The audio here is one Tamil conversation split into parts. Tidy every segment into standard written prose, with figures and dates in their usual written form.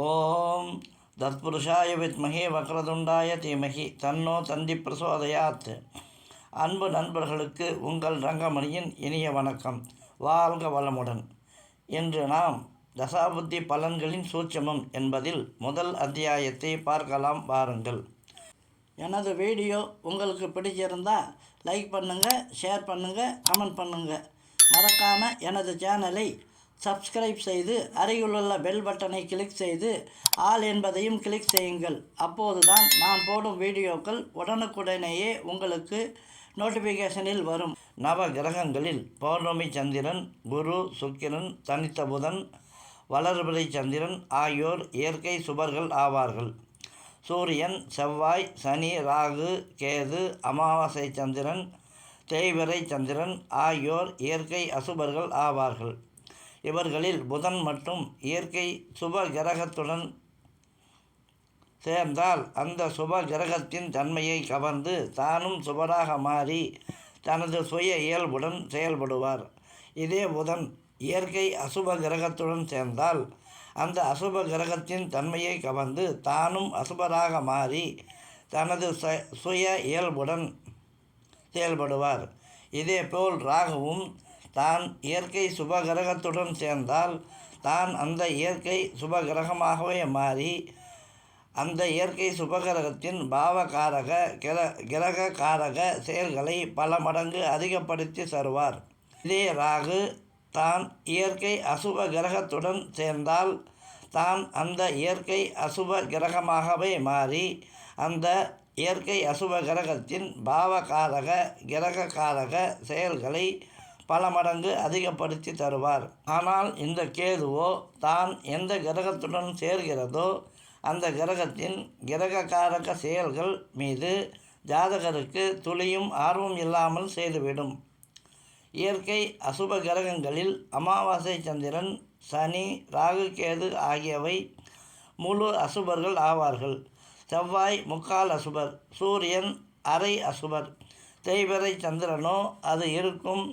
ஓம் தத்புருஷாய வித்மஹே வக்ரதுண்டாய தீமஹி தன்னோ தந்தி பிரசோதயாத். அன்பு நண்பர்களுக்கு உங்கள் ரங்கமணியின் இனிய வணக்கம். வாழ்க வளமுடன். இன்று நாம் தசாபுத்தி பலன்களின் சூட்சமம் என்பதில் முதல் அத்தியாயத்தை பார்க்கலாம் வாருங்கள். எனது வீடியோ உங்களுக்கு பிடிச்சிருந்தால் லைக் பண்ணுங்கள், ஷேர் பண்ணுங்கள், கமெண்ட் பண்ணுங்கள். மறக்காமல் எனது சேனலை சப்ஸ்கிரைப் செய்து அருகிலுள்ள பெல் பட்டனை கிளிக் செய்து ஆல் என்பதையும் கிளிக் செய்யுங்கள். அப்போதுதான் நான் போடும் வீடியோக்கள் உடனுக்குடனேயே உங்களுக்கு நோட்டிஃபிகேஷனில் வரும். நவ கிரகங்களில் பௌர்ணமி சந்திரன், குரு, சுக்கிரன், தனித்த புதன், வளர்பிறை சந்திரன் ஆகியோர் இயற்கை சுபர்கள் ஆவார்கள். சூரியன், செவ்வாய், சனி, ராகு, கேது, அமாவாசை சந்திரன், தேய்பிறை சந்திரன் ஆகியோர் இயற்கை அசுபர்கள் ஆவார்கள். இவர்களில் புதன் மட்டும் இயற்கை சுப கிரகத்துடன் சேர்ந்தால் அந்த சுப கிரகத்தின் தன்மையை கவர்ந்து தானும் சுபராக மாறி தனது சுய இயல்புடன் செயல்படுவார். இதே புதன் இயற்கை அசுப கிரகத்துடன் சேர்ந்தால் அந்த அசுப கிரகத்தின் தன்மையை கவர்ந்து தானும் அசுபராக மாறி தனது சுய இயல்புடன் செயல்படுவார். இதேபோல் ராகுவும் தான் இயற்கை சுபகிரகத்துடன் சேர்ந்தால் தான் அந்த இயற்கை சுபகிரகமாகவே மாறி அந்த இயற்கை சுபகிரகத்தின் பாவகாரக கிரககாரக செயல்களை பல மடங்கு அதிகப்படுத்தி தருவார். இதே ராகு தான் இயற்கை அசுப கிரகத்துடன் சேர்ந்தால் தான் அந்த இயற்கை அசுப கிரகமாகவே மாறி அந்த இயற்கை அசுப கிரகத்தின் பாவகாரக கிரககாரக செயல்களை பல மடங்கு அதிகப்படுத்தி தருவார். ஆனால் இந்த கேதுவோ தான் எந்த கிரகத்துடன் சேர்கிறதோ அந்த கிரகத்தின் கிரககாரக செயல்கள் மீது ஜாதகருக்கு துளியும் ஆர்வம் இல்லாமல் செய்துவிடும். இயற்கை அசுப கிரகங்களில் அமாவாசை சந்திரன், சனி, ராகு, கேது ஆகியவை முழு அசுபர்கள் ஆவார்கள். செவ்வாய் முக்கால் அசுபர், சூரியன் அரை அசுபர். தேய்பிறை சந்திரனோ அது இருக்கும்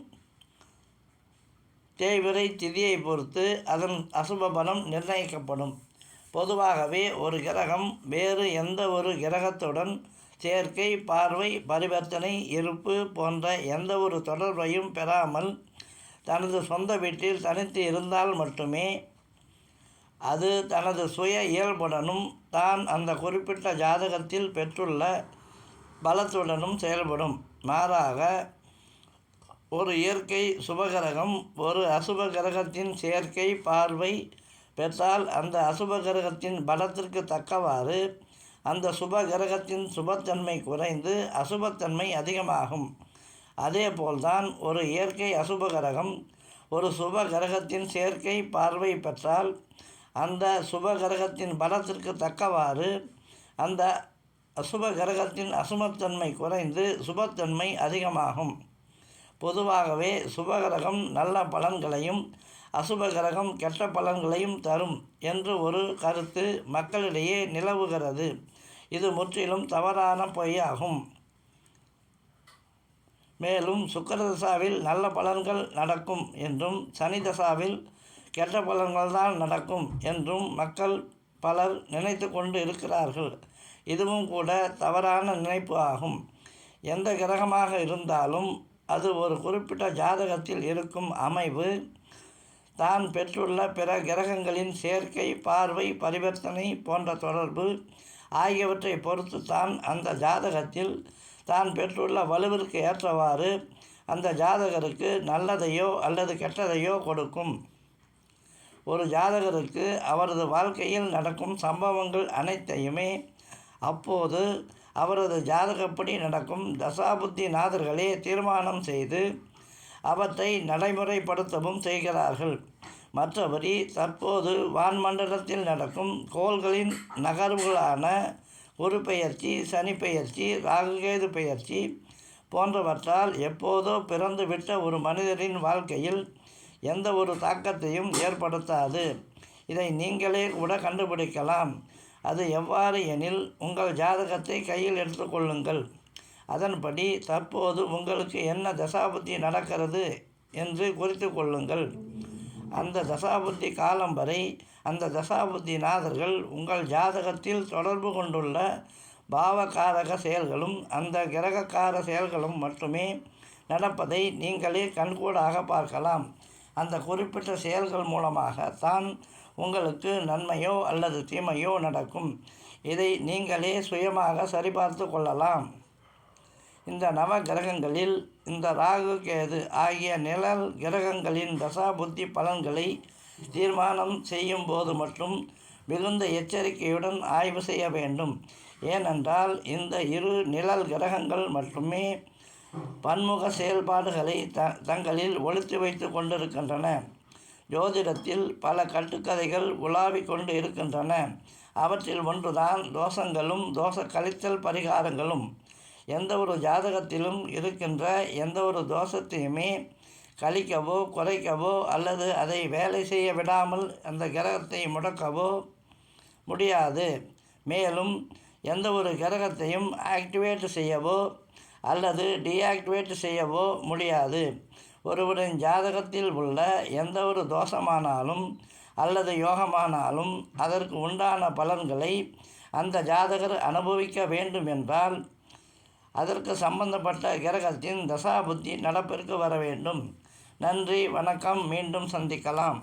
தேய்பிறை திதியை பொறுத்து அதன் அசுப பலம் நிர்ணயிக்கப்படும். பொதுவாகவே ஒரு கிரகம் வேறு எந்த ஒரு கிரகத்துடன் சேர்க்கை, பார்வை, பரிவர்த்தனை, இருப்பு போன்ற எந்த ஒரு தொடர்பையும் பெறாமல் தனது சொந்த வீட்டில் தனித்து இருந்தால் மட்டுமே அது தனது சுய இயல்புடனும் தான் அந்த குறிப்பிட்ட ஜாதகத்தில் பெற்றுள்ள பலத்துடனும் செயல்படும். மாறாக ஒரு இயற்கை சுபகிரகம் ஒரு அசுப கிரகத்தின் சேர்க்கை, பார்வை பெற்றால் அந்த அசுப கிரகத்தின் பலத்திற்கு தக்கவாறு அந்த சுப கிரகத்தின் சுபத்தன்மை குறைந்து அசுபத்தன்மை அதிகமாகும். அதேபோல்தான் ஒரு இயற்கை அசுப கிரகம் ஒரு சுப கிரகத்தின் சேர்க்கை, பார்வை பெற்றால் அந்த சுப கிரகத்தின் பலத்திற்கு தக்கவாறு அந்த அசுப கிரகத்தின் அசுபத்தன்மை குறைந்து சுபத்தன்மை அதிகமாகும். பொதுவாகவே சுபகிரகம் நல்ல பலன்களையும் அசுபகிரகம் கெட்ட பலன்களையும் தரும் என்று ஒரு கருத்து மக்களிடையே நிலவுகிறது. இது முற்றிலும் தவறான பொய்யாகும். மேலும் சுக்கிரதசாவில் நல்ல பலன்கள் நடக்கும் என்றும் சனி தசாவில் கெட்ட பலன்கள்தான் நடக்கும் என்றும் மக்கள் பலர் நினைத்து கொண்டு இருக்கிறார்கள். இதுவும் கூட தவறான நினைப்பு ஆகும். எந்த கிரகமாக இருந்தாலும் அது ஒரு குறிப்பிட்ட ஜாதகத்தில் இருக்கும் அமைவு, தான் பெற்றுள்ள பிற கிரகங்களின் சேர்க்கை, பார்வை, பரிவர்த்தனை போன்ற தொடர்பு ஆகியவற்றை பொறுத்து தான் அந்த ஜாதகத்தில் தான் பெற்றுள்ள வலுவிற்கு ஏற்றவாறு அந்த ஜாதகருக்கு நல்லதையோ அல்லது கெட்டதையோ கொடுக்கும். ஒரு ஜாதகருக்கு அவரது வாழ்க்கையில் நடக்கும் சம்பவங்கள் அனைத்தையுமே அப்போது அவரது ஜாதகப்படி நடக்கும் தசாபுத்தி நாதர்களே தீர்மானம் செய்து அவற்றை நடைமுறைப்படுத்தவும் செய்கிறார்கள். மற்றபடி தற்போது வான்மண்டலத்தில் நடக்கும் கோள்களின் நகர்வுகளான குரு பெயர்ச்சி, சனி பெயர்ச்சி, ராகுகேது பெயர்ச்சி போன்றவற்றால் எப்போதோ பிறந்து விட்ட ஒரு மனிதரின் வாழ்க்கையில் எந்த ஒரு தாக்கத்தையும் ஏற்படுத்தாது. இதை நீங்களே கூட கண்டுபிடிக்கலாம். அது எவ்வாறு எனில் உங்கள் ஜாதகத்தை கையில் எடுத்துக்கொள்ளுங்கள். அதன்படி தற்போது உங்களுக்கு என்ன தசாபுத்தி நடக்கிறது என்று குறித்து கொள்ளுங்கள். அந்த தசாபுத்தி காலம் வரை அந்த தசாபுத்தி நாதர்கள் உங்கள் ஜாதகத்தில் தொடர்பு கொண்டுள்ள பாவகாரக செயல்களும் அந்த கிரகக்கார செயல்களும் மட்டுமே நடப்பதை நீங்களே கண்கூடாக பார்க்கலாம். அந்த குறிப்பிட்ட செயல்கள் மூலமாக தான் உங்களுக்கு நன்மையோ அல்லது தீமையோ நடக்கும். இதை நீங்களே சுயமாக சரிபார்த்து கொள்ளலாம். இந்த நவ கிரகங்களில் இந்த ராகு கேது ஆகிய நிழல் கிரகங்களின் தசாபுத்தி பலன்களை தீர்மானம் செய்யும் போது மட்டும் மிகுந்த எச்சரிக்கையுடன் ஆய்வு செய்ய வேண்டும். ஏனென்றால் இந்த இரு நிழல் கிரகங்கள் மட்டுமே பன்முக செயல்பாடுகளை தங்களில் ஒளித்து வைத்து கொண்டிருக்கின்றன. ஜோதிடத்தில் பல கட்டுக்கதைகள் உலாவிக் கொண்டு இருக்கின்றன. அவற்றில் ஒன்றுதான் தோஷங்களும் தோஷ கழித்தல் பரிகாரங்களும். எந்த ஒரு ஜாதகத்திலும் இருக்கின்ற எந்த ஒரு தோஷத்தையுமே கழிக்கவோ குறைக்கவோ அல்லது அதை வேலை செய்ய விடாமல் அந்த கிரகத்தை முடக்கவோ முடியாது. மேலும் எந்த ஒரு கிரகத்தையும் ஆக்டிவேட் செய்யவோ அல்லது டீஆக்டிவேட் செய்யவோ முடியாது. ஒருவரின் ஜாதகத்தில் உள்ள எந்த ஒரு தோஷமானாலும் அல்லது யோகமானாலும் அதற்கு உண்டான பலன்களை அந்த ஜாதகர் அனுபவிக்க வேண்டும் என்றால் அதற்கு சம்பந்தப்பட்ட கிரகத்தின் தசாபுத்தி நடப்பிற்கு வர வேண்டும். நன்றி, வணக்கம். மீண்டும் சந்திக்கலாம்.